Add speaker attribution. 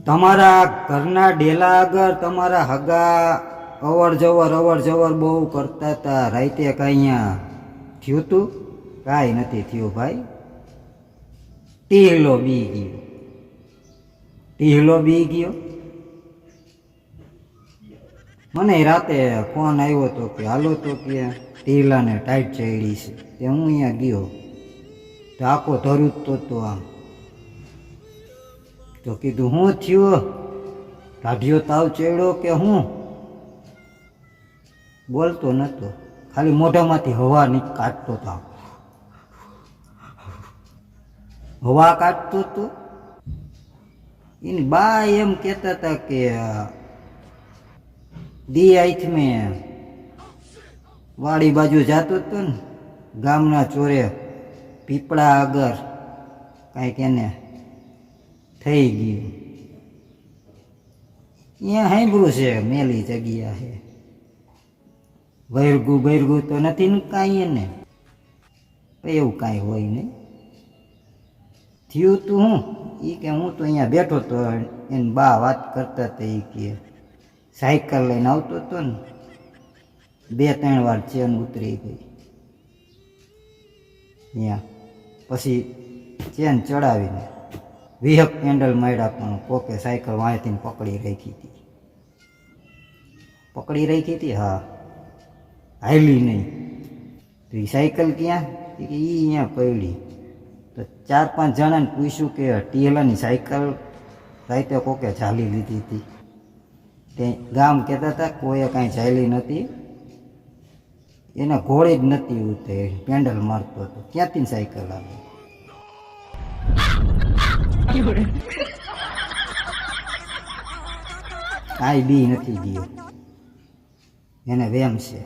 Speaker 1: તમારા ઘરના ડેલા આગળ તમારા હગા અવર જવર બહુ કરતા હતા. રાતે કાંઈ થયું તું? કાંઈ નથી થયું ભાઈ. ટીહલો બી ગયો. મને રાતે ફોન આવ્યો હતો કે હાલો તો કે ટીહલાને ટાઈટ ચડી છે. તે હું અહીંયા ગયો તો આખો ધરુજતો હતો આમ. તો કીધું હું થયું? કાઢ્યો તાવ ચડ્યો કે હું? બોલતો નતો, ખાલી મોઢામાંથી હવા કાઢતો હતો. હવા કાઢતો હતો. એની બા એમ કહેતા હતા કે દી આઈથ મેં વાડી બાજુ જતો હતો ને ગામના ચોરે પીપળા આગળ કાંઈક એને થઈ ગયું. અહીંયા સાંભળ્યું છે મેલી જગ્યા છે. બૈરગું તો નથી ને કાંઈ એને. એવું કાંઈ હોય નહીં. થયું તું હું? એ કે હું તો અહીંયા બેઠો તો એને બા વાત કરતા હતા. એ કે સાયકલ લઈને આવતો હતો ને 2-3 વાર ચેન ઉતરી ગઈ ત્યાં. પછી ચેન ચડાવીને વિહક પેન્ડલ માર્યા પણ કોકે સાયકલ વાંચીને પકડી રાખી હતી. હા, હાલી નહીં. તો એ સાયકલ ક્યાં? એ અહીંયા પડી. તો 4-5 જણાને પૂછ્યું કે ટીહલાની સાયકલ રાતે કોકે ઝાલી લીધી હતી. તે ગામ કહેતા હતા કોઈએ કાંઈ ઝાલી નથી, એને ઘોડી જ નથી ઉતરી, પેન્ડલ મારતો હતો. ક્યાંથી સાયકલ આવે? કાંઈ બી નથી ગયો, એને વેમ છે.